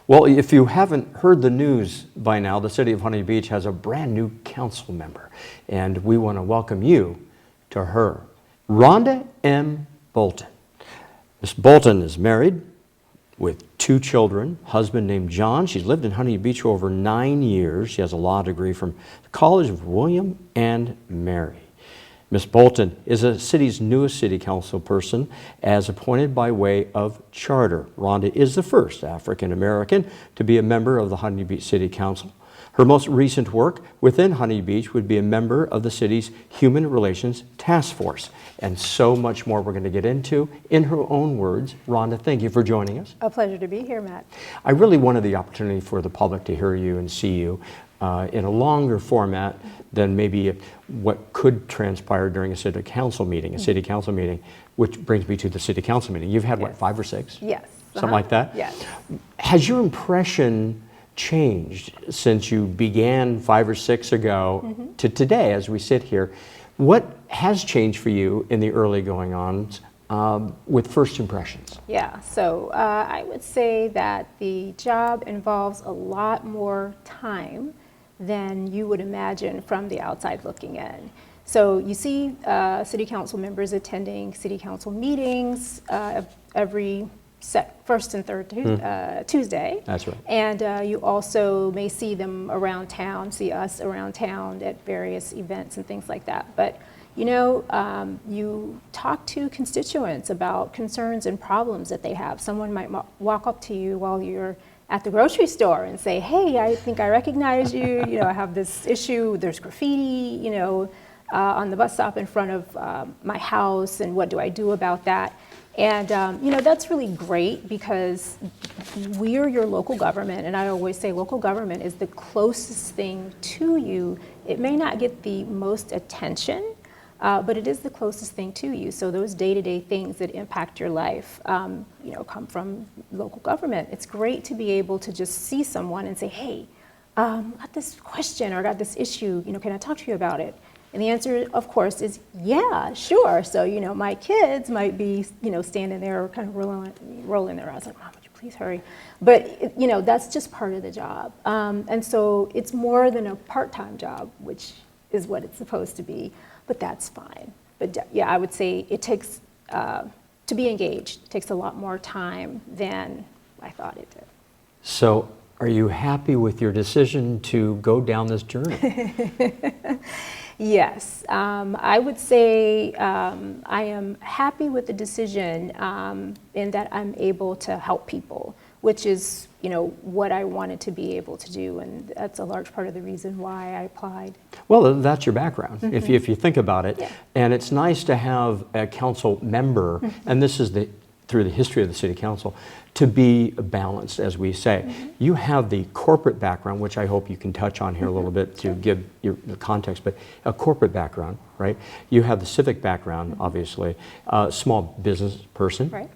Well, if you haven't heard the news by now, the city of Huntington Beach has a brand new council member, and we want to welcome you to her. Rhonda M. Bolton. Ms. Bolton is married with 2 children, husband named John. She's lived in Huntington Beach for over 9 years. She has a law degree from the College of William and Mary. Ms. Bolton is the city's newest city council person as appointed by way of charter. Rhonda is the first African American to be a member of the Huntington Beach City Council. Her most recent work within Huntington Beach would be a member of the city's Human Relations Task Force, and so much more we're going to get into in her own words. Rhonda, thank you for joining us. A pleasure to be here, Matt. I really wanted the opportunity for the public to hear you and see you in a longer format than maybe what could transpire during a city council meeting, which brings me to the city council meeting. You've had, what, 5 or 6? Yes. Something like that? Yes. Has your impression changed since you began 5 or 6 ago to today as we sit here? What has changed for you in the early going-ons with first impressions? Yeah, so I would say that the job involves a lot more time than you would imagine from the outside looking in. So you see city council members attending city council meetings every first and third Tuesday. That's right. And you also may see them around town, see us around town at various events and things like that. But you know, you talk to constituents about concerns and problems that they have. Someone might walk up to you while you're at the grocery store and say, hey, I think I recognize you, you know, I have this issue, there's graffiti, you know, on the bus stop in front of my house, and what do I do about that? And you know, that's really great because we're your local government, and I always say local government is the closest thing to you. It may not get the most attention, but it is the closest thing to you. So those day-to-day things that impact your life, you know, come from local government. It's great to be able to just see someone and say, hey, I got this question or I got this issue, you know, can I talk to you about it? And the answer, of course, is yeah, sure. So, you know, my kids might be, you know, standing there kind of rolling their eyes like, Mom, would you please hurry? But, you know, that's just part of the job. And so it's more than a part-time job, which is what it's supposed to be. But that's fine. But yeah, I would say it takes, to be engaged, it takes a lot more time than I thought it did. So are you happy with your decision to go down this journey? Yes, I would say I am happy with the decision in that I'm able to help people, which is, you know, what I wanted to be able to do, and that's a large part of the reason why I applied. Well, that's your background, if you think about it. Yeah. And it's nice to have a council member, and this is through the history of the city council, to be balanced, as we say. You have the corporate background, which I hope you can touch on here a little bit to give the context, but a corporate background, right? You have the civic background, obviously, small business person, right,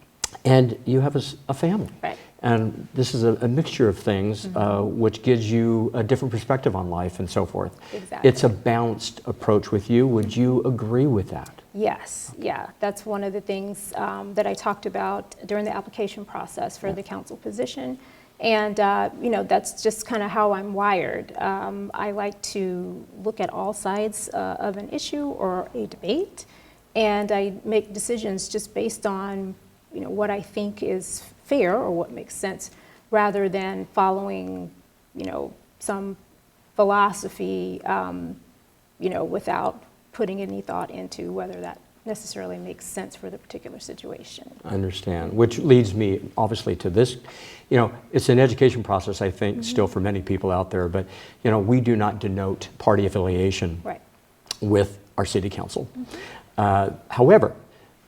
and you have a family. Right. And this is a mixture of things which gives you a different perspective on life and so forth. Exactly. It's a balanced approach with you. Would you agree with that? Yes, yeah, that's one of the things that I talked about during the application process for the council position. And, you know, that's just kind of how I'm wired. I like to look at all sides of an issue or a debate, and I make decisions just based on, you know, what I think is fair or what makes sense, rather than following, you know, some philosophy, you know, without putting any thought into whether that necessarily makes sense for the particular situation. I understand, which leads me obviously to this. You know, it's an education process, I think, still for many people out there, but, you know, we do not denote party affiliation with our city council. However,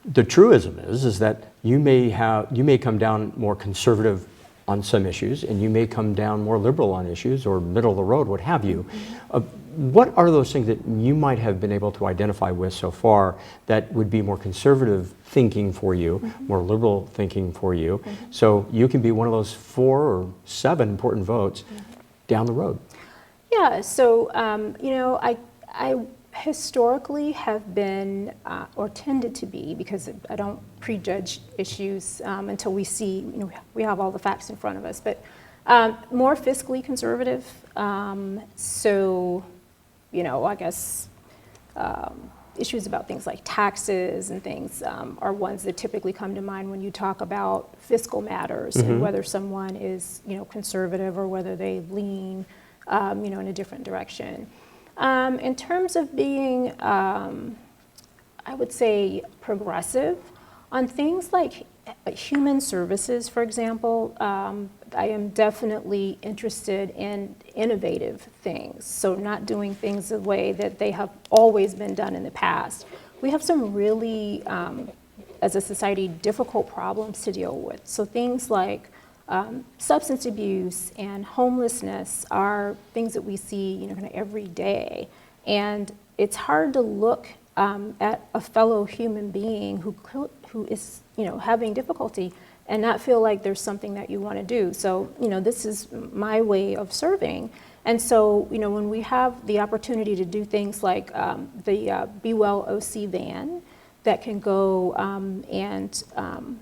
the truism is that you may come down more conservative on some issues, and you may come down more liberal on issues, or middle of the road, what have you. What are those things that you might have been able to identify with so far that would be more conservative thinking for you, more liberal thinking for you, so you can be one of those 4 or 7 important votes down the road? Yeah, so, you know, I historically have been, or tended to be, because I don't prejudge issues until we see, you know, we have all the facts in front of us, but More fiscally conservative. So, I guess issues about things like taxes and things are ones that typically come to mind when you talk about fiscal matters and whether someone is, conservative or whether they lean, in a different direction. In terms of being, I would say, progressive on things like human services, for example. I am definitely interested in innovative things, so not doing things the way that they have always been done in the past. We have some really, as a society, difficult problems to deal with. So things like substance abuse and homelessness are things that we see, kind of every day. And it's hard to look at a fellow human being who is, having difficulty and not feel like there's something that you want to do. So, this is my way of serving. And so, when we have the opportunity to do things like the Be Well OC van that can go and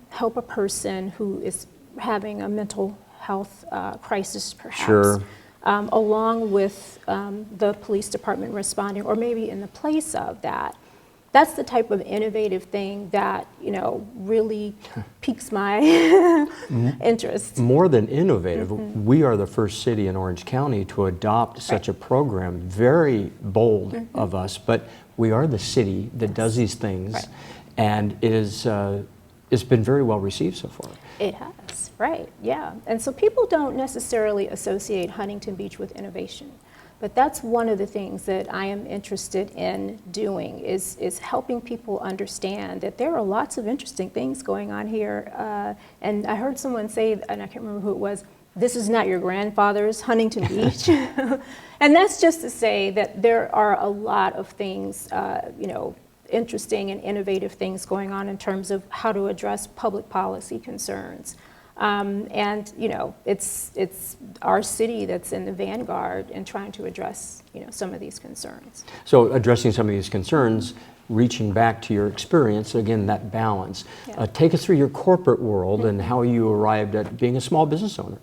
help a person who is having a mental health crisis, perhaps, Sure. Along with the police department responding, or maybe in the place of that. That's the type of innovative thing that, really piques my interest. More than innovative, we are the first city in Orange County to adopt such a program. Very bold of us, but we are the city that does these things, and it is, it's been very well received so far. It has, right, yeah. And so people don't necessarily associate Huntington Beach with innovation. But that's one of the things that I am interested in doing is helping people understand that there are lots of interesting things going on here. And I heard someone say, and I can't remember who it was, this is not your grandfather's Huntington Beach. And that's just to say that there are a lot of things, interesting and innovative things going on in terms of how to address public policy concerns. And it's our city that's in the vanguard in trying to address some of these concerns. So addressing some of these concerns, reaching back to your experience, again, that balance. Yeah. Take us through your corporate world and how you arrived at being a small business owner.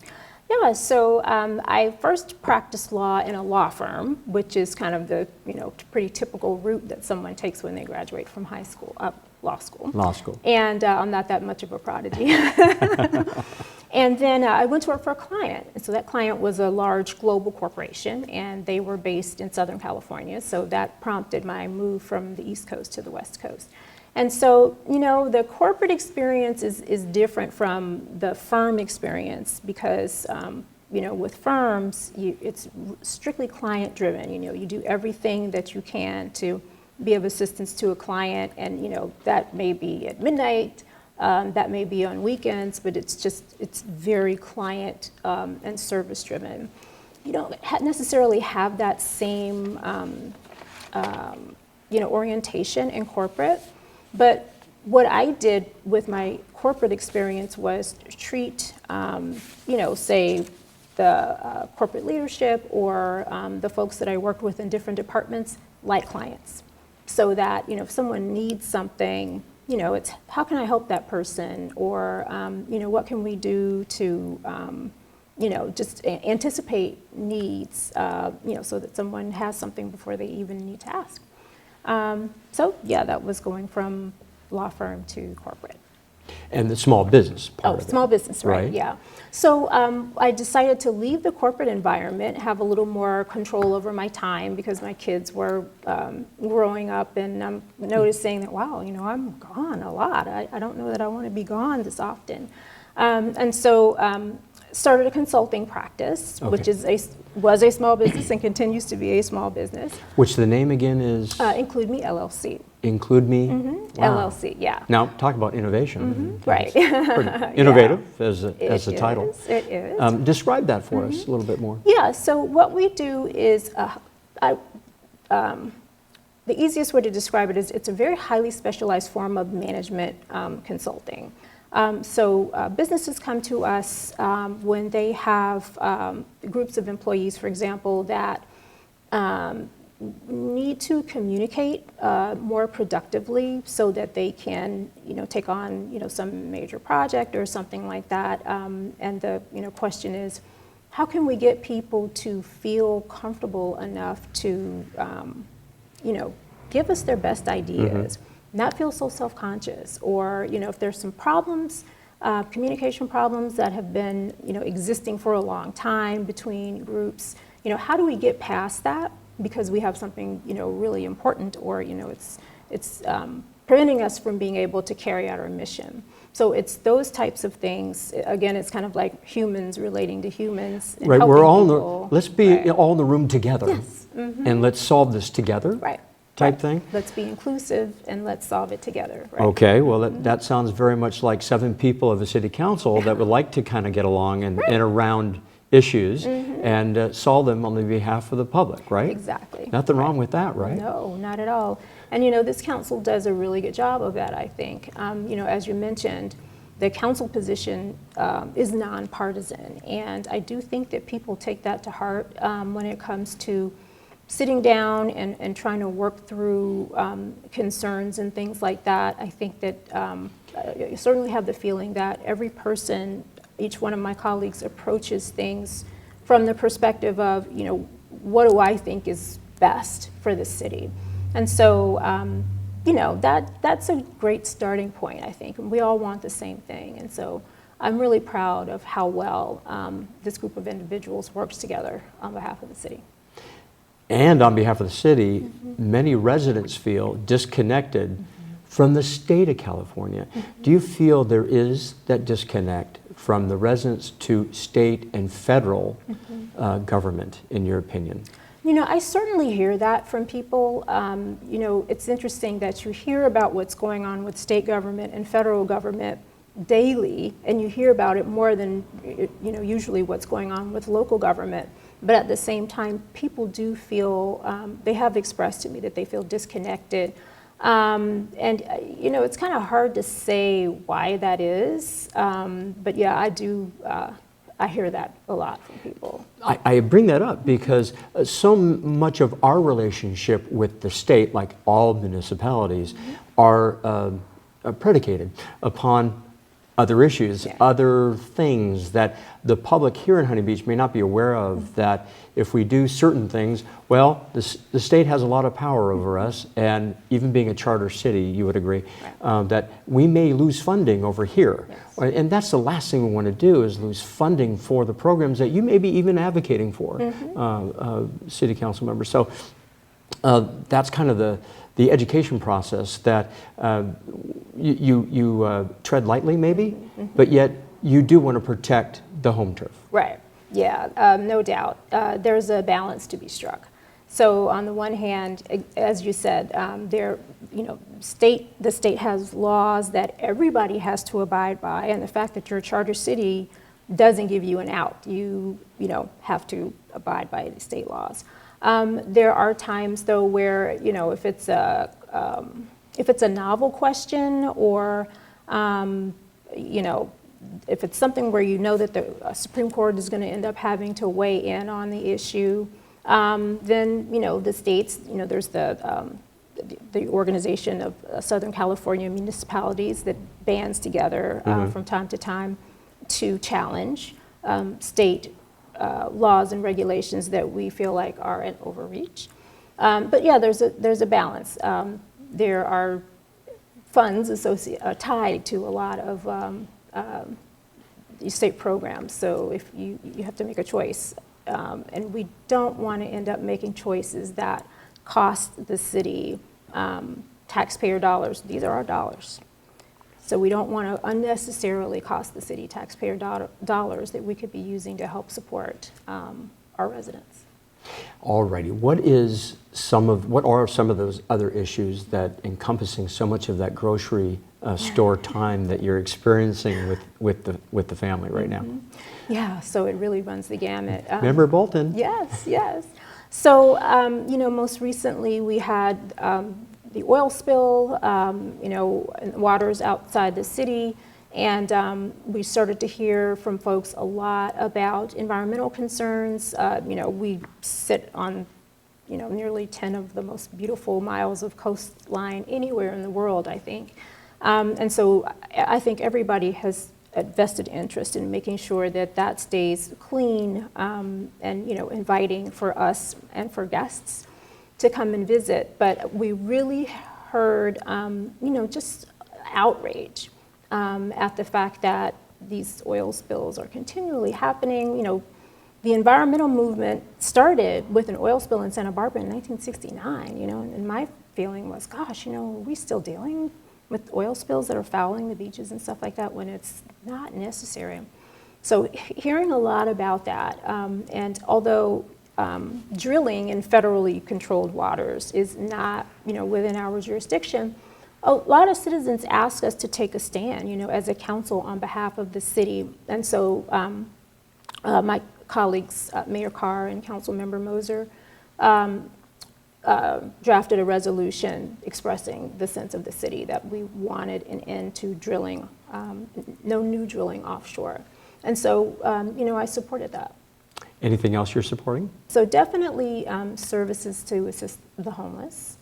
Yeah, so I first practiced law in a law firm, which is kind of the pretty typical route that someone takes when they graduate from high school, law school. Law school. And I'm not that much of a prodigy. And then I went to work for a client. And so that client was a large global corporation, and they were based in Southern California. So that prompted my move from the East Coast to the West Coast. And so, the corporate experience is different from the firm experience because, with firms, it's strictly client-driven. You do everything that you can to be of assistance to a client, and, that may be at midnight, that may be on weekends, but it's very client and service-driven. You don't necessarily have that same, orientation in corporate. But what I did with my corporate experience was treat, say the corporate leadership or the folks that I worked with in different departments like clients. So that, if someone needs something, it's how can I help that person? Or, what can we do to, just anticipate needs, so that someone has something before they even need to ask. So yeah, that was going from law firm to corporate. And the small business part of it. Small business, right, yeah. So I decided to leave the corporate environment, have a little more control over my time because my kids were growing up, and I'm noticing that, wow, I'm gone a lot. I don't know that I want to be gone this often. And so started a consulting practice, which was a small business and continues to be a small business. Which the name again is? Include Me LLC. Include Me? Wow. LLC, yeah. Now, talk about innovation. Right. Pretty innovative as a title. It is. Describe that for us a little bit more. Yeah, so what we do is, the easiest way to describe it is it's a very highly specialized form of management consulting. So businesses come to us when they have groups of employees, for example, that need to communicate more productively so that they can, take on, some major project or something like that. And the, question is, how can we get people to feel comfortable enough to, give us their best ideas, not feel so self-conscious, or, if there's some problems, communication problems that have been, existing for a long time between groups, how do we get past that because we have something, really important, or, it's preventing us from being able to carry out our mission. So it's those types of things. Again, it's kind of like humans relating to humans. And Right, we're all people. let's be Right. all in the room together. Yes. And let's solve this together. Right. Type Right. thing. Let's be inclusive and let's solve it together. Right? Okay, well, that sounds very much like 7 people of a city council that would like to kind of get along and around issues and solve them on the behalf of the public, right? Exactly. Nothing wrong with that, right? No, not at all. And this council does a really good job of that, I think. As you mentioned, the council position is nonpartisan, and I do think that people take that to heart when it comes to sitting down and trying to work through concerns and things like that. I think that I certainly have the feeling that every person, each one of my colleagues, approaches things from the perspective of, what do I think is best for the city? And so, that's a great starting point, I think. And we all want the same thing. And so I'm really proud of how well this group of individuals works together on behalf of the city. And on behalf of the city, many residents feel disconnected from the state of California. Do you feel there is that disconnect from the residents to state and federal government, in your opinion? I certainly hear that from people. It's interesting that you hear about what's going on with state government and federal government daily, and you hear about it more than, usually what's going on with local government. But at the same time, people do feel, they have expressed to me that they feel disconnected. It's kind of hard to say why that is. But yeah, I do. I hear that a lot from people. I bring that up because so much of our relationship with the state, like all municipalities, are predicated upon other issues, other things that the public here in Huntington Beach may not be aware of, that if we do certain things, well, the state has a lot of power over us, and even being a charter city, you would agree, that we may lose funding over here. Yes. And that's the last thing we want to do, is lose funding for the programs that you may be even advocating for, city council members. So that's kind of the education process that you tread lightly maybe, but yet you do want to protect the home turf. Right, yeah, no doubt. There's a balance to be struck. So on the one hand, as you said, the state has laws that everybody has to abide by, and the fact that you're a charter city doesn't give you an out. You have to abide by the state laws. There are times, though, where if it's a novel question, or if it's something where that the Supreme Court is going to end up having to weigh in on the issue, then the states, there's the organization of Southern California municipalities that bands together from time to time to challenge state laws and regulations that we feel like are an overreach. But yeah, there's a balance. There are funds tied to a lot of state programs. So if you have to make a choice, and we don't want to end up making choices that cost the city taxpayer dollars. These are our dollars. So we don't want to unnecessarily cost the city taxpayer dollars that we could be using to help support our residents. Alrighty, what are some of those other issues that encompassing so much of that grocery store time that you're experiencing with the family right now? Yeah, so it really runs the gamut. Member Bolton. Yes. So most recently we had the oil spill, in waters outside the city, and we started to hear from folks a lot about environmental concerns. We sit on nearly 10 of the most beautiful miles of coastline anywhere in the world, I think. And so I think everybody has a vested interest in making sure that that stays clean and inviting for us and for guests to come and visit. But we really heard just outrage at the fact that these oil spills are continually happening. The environmental movement started with an oil spill in Santa Barbara in 1969, and my feeling was, gosh, are we still dealing with oil spills that are fouling the beaches and stuff like that when it's not necessary? So hearing a lot about that, and although drilling in federally controlled waters is not, within our jurisdiction, a lot of citizens ask us to take a stand, as a council on behalf of the city. And so my colleagues, Mayor Carr and Council Member Moser, drafted a resolution expressing the sense of the city that we wanted an end to drilling, no new drilling offshore. And so, I supported that. Anything else you're supporting? So definitely services to assist the homeless,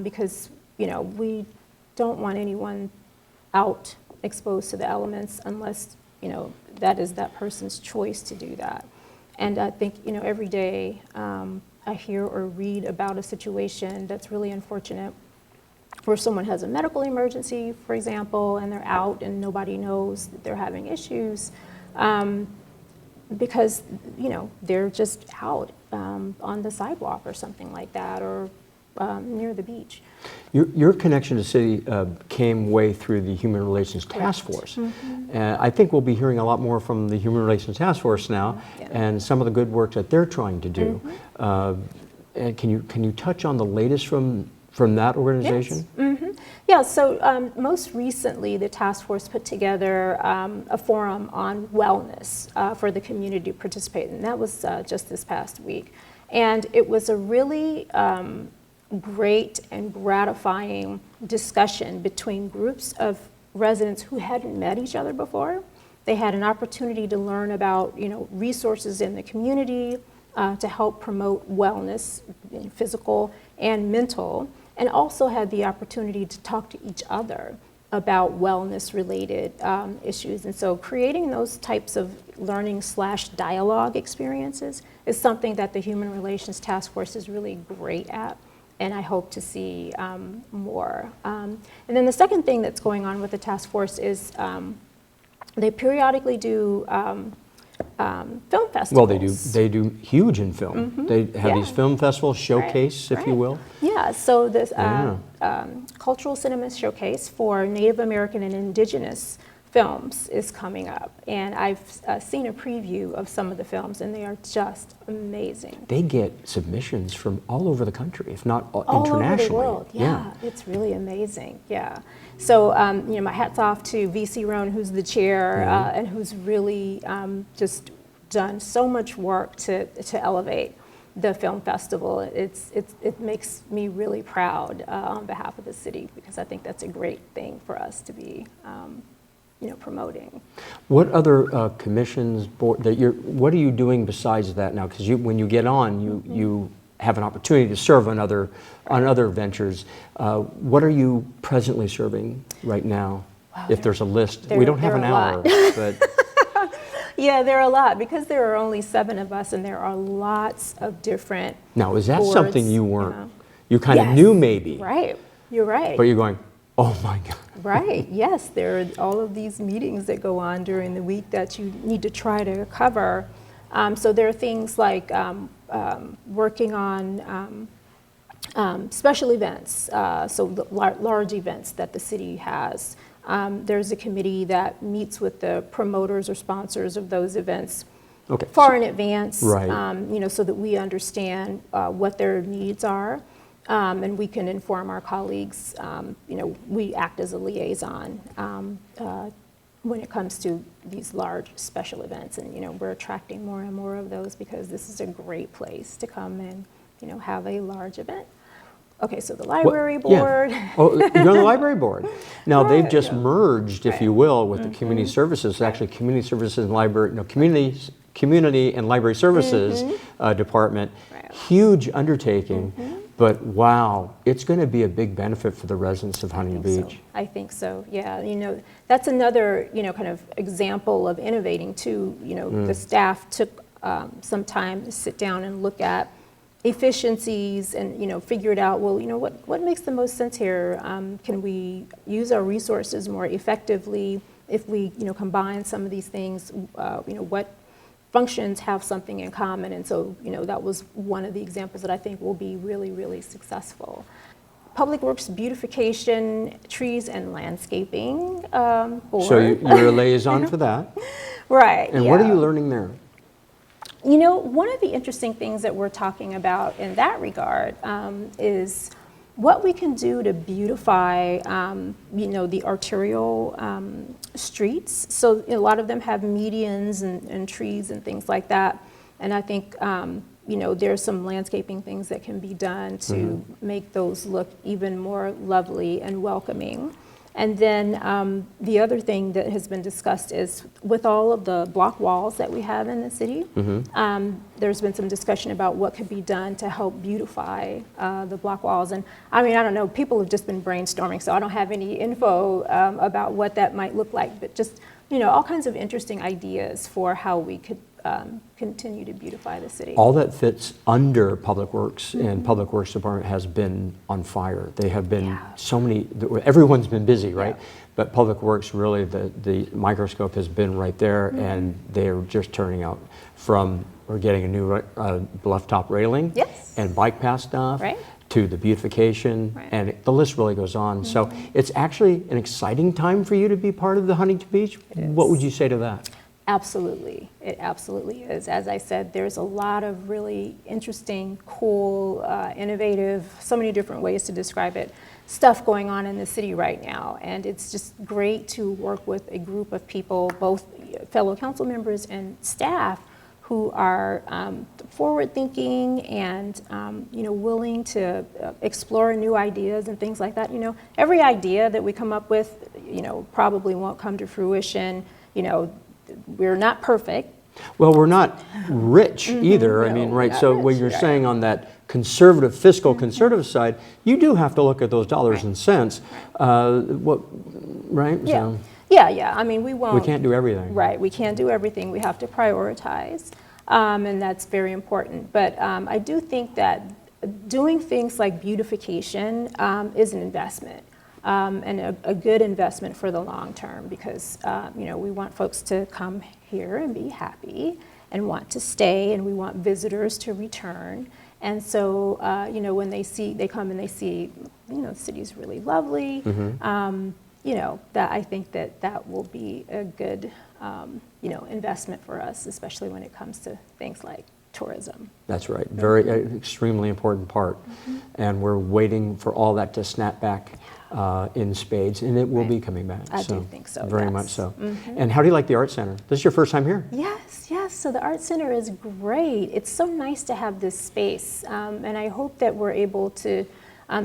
because, we don't want anyone out exposed to the elements unless, that is that person's choice to do that. And I think, every day I hear or read about a situation that's really unfortunate where someone has a medical emergency, for example, and they're out and nobody knows that they're having issues because, they're just out on the sidewalk or something like that, or near the beach. Your connection to city came way through the Human Relations Task Force. And I think we'll be hearing a lot more from the Human Relations Task Force now, and some of the good work that they're trying to do. And can you touch on the latest from that organization? Yes. Yeah, so most recently the task force put together a forum on wellness for the community to participate in. That was just this past week. And it was a really great and gratifying discussion between groups of residents who hadn't met each other before. They had an opportunity to learn about resources in the community to help promote wellness, physical and mental, and also had the opportunity to talk to each other about wellness-related issues. And so creating those types of learning/dialogue experiences is something that the Human Relations Task Force is really great at, and I hope to see more. And then the second thing that's going on with the task force is they periodically do film festivals. Well, they do huge in film. They have these film festivals, showcase, if you will. Yeah, so this Cultural Cinema Showcase for Native American and Indigenous films is coming up. And I've seen a preview of some of the films, and they are just amazing. They get submissions from all over the country, if not all internationally. All over the world, yeah. It's really amazing, yeah. So, my hat's off to V.C. Roan, who's the chair, and who's really just done so much work to elevate the film festival. It makes me really proud on behalf of the city, because I think that's a great thing for us to be promoting. What other commissions, what are you doing besides that now? Because when you get on, you have an opportunity to serve on other ventures. What are you presently serving right now? Wow, if there's a list, we don't have an hour, but yeah, there are a lot, because there are only 7 of us, and there are lots of different. Now, is that boards, something you weren't? You kind of knew, maybe. Right. You're right. But you're going, oh my God. Right, yes, there are all of these meetings that go on during the week that you need to try to cover. So there are things like working on special events, so the large events that the city has. There's a committee that meets with the promoters or sponsors of those events far in advance, right. So that we understand what their needs are. And we can inform our colleagues. We act as a liaison when it comes to these large special events, and we're attracting more and more of those, because this is a great place to come and have a large event. Okay, so the library board. Yeah. Oh, you're on the library board. Now they've just merged, if you will, with the community services. Actually, community services and library, community and library services department. Right. Huge undertaking. but wow, it's going to be a big benefit for the residents of Huntington Beach. I think so, yeah. You know, that's another, you know, kind of example of innovating too. You know, the staff took some time to sit down and look at efficiencies and, you know, figured out, well, you know, what makes the most sense here? Can we use our resources more effectively if we, you know, combine some of these things? You know, what functions have something in common? And so, you know, that was one of the examples that I think will be really, really successful. Public Works Beautification, Trees and Landscaping Board. So you're a liaison for that. Right. And what are you learning there? You know, one of the interesting things that we're talking about in that regard is what we can do to beautify, you know, the arterial streets. So a lot of them have medians and trees and things like that. And I think, you know, there's some landscaping things that can be done to make those look even more lovely and welcoming. And then the other thing that has been discussed is with all of the block walls that we have in the city, there's been some discussion about what could be done to help beautify the block walls. And I mean, I don't know, people have just been brainstorming, so I don't have any info about what that might look like, but just, you know, all kinds of interesting ideas for how we could continue to beautify the city. All that fits under Public Works, and Public Works Department has been on fire. They have been so many, everyone's been busy, right? But Public Works, really, the microscope has been right there, and they're just turning out from, we're getting a new bluff top railing and bike path stuff, to the beautification, and the list really goes on. So it's actually an exciting time for you to be part of the Huntington Beach. What would you say to that? Absolutely, it absolutely is. As I said, there's a lot of really interesting, cool, innovative, so many different ways to describe it, stuff going on in the city right now. And it's just great to work with a group of people, both fellow council members and staff, who are forward-thinking and you know, willing to explore new ideas and things like that. You know, every idea that we come up with, you know, probably won't come to fruition. You know, we're not perfect. Well, we're not rich either. No, I mean, right, not so rich, what you're saying on that conservative, fiscal conservative side, you do have to look at those dollars and cents. Right? Yeah. So Yeah. I mean, we won't. we can't do everything. Right, we can't do everything. We have to prioritize, and that's very important. But I do think that doing things like beautification is an investment. And a good investment for the long term, because you know, we want folks to come here and be happy and want to stay, and we want visitors to return. And so you know, when they come and they see, you know, the city's really lovely. You know, that I think that will be a good you know, investment for us, especially when it comes to things like tourism. That's right. Very extremely important part. And we're waiting for all that to snap back in spades, and it will be coming back. I do think so. Very much so. And how do you like the Art Center? This is your first time here? Yes. So the Art Center is great. It's so nice to have this space, and I hope that we're able to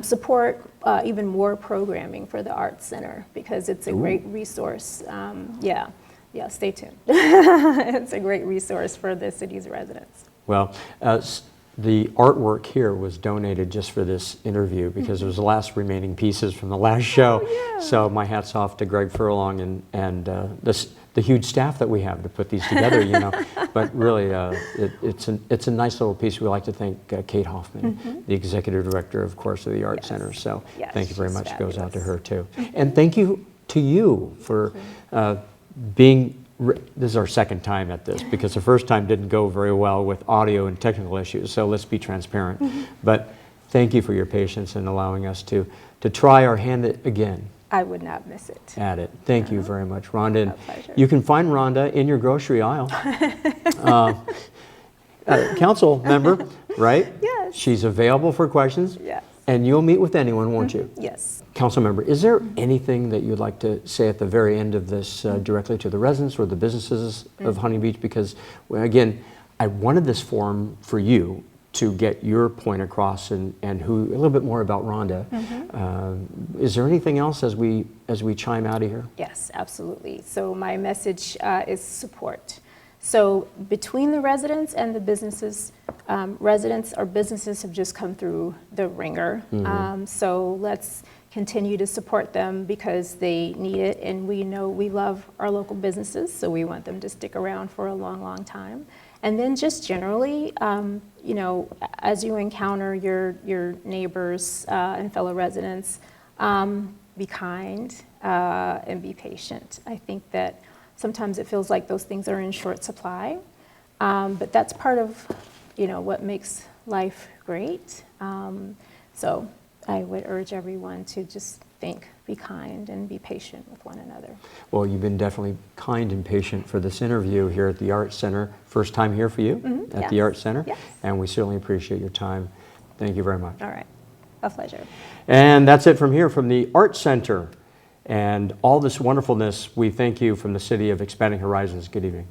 support even more programming for the Art Center, because it's a great resource. Yeah, stay tuned. It's a great resource for the city's residents. Well, the artwork here was donated just for this interview, because it was the last remaining pieces from the last show. So my hat's off to Greg Furlong and the huge staff that we have to put these together, you know. But really, it's a nice little piece. We like to thank Kate Hoffman, the executive director, of course, of the Art Center. So thank you very much. Fabulous. Goes out to her too. And thank you to you for being. This is our second time at this, because the first time didn't go very well with audio and technical issues, so let's be transparent. But thank you for your patience in allowing us to try our hand again. I would not miss it. At it. Thank you very much, Rhonda. And you can find Rhonda in your grocery aisle. Council member, right? Yes. She's available for questions. Yes. And you'll meet with anyone, won't you? Yes. Council member, is there anything that you'd like to say at the very end of this directly to the residents or the businesses of Huntington Beach? Because, well, again, I wanted this forum for you to get your point across and a little bit more about Rhonda. Is there anything else as we chime out of here? Yes, absolutely. So my message is support. So between the residents and the businesses, residents or businesses have just come through the ringer. So let's continue to support them because they need it, and we know we love our local businesses, so we want them to stick around for a long, long time. And then just generally, you know, as you encounter your neighbors and fellow residents, be kind and be patient. I think that sometimes it feels like those things are in short supply, but that's part of, you know, what makes life great. So I would urge everyone to just think, be kind, and be patient with one another. Well, you've been definitely kind and patient for this interview here at the Arts Center. First time here for you at the Arts Center, Yes. and we certainly appreciate your time. Thank you very much. All right, a pleasure. And that's it from here from the Arts Center. And all this wonderfulness, we thank you from the City of Expanding Horizons. Good evening.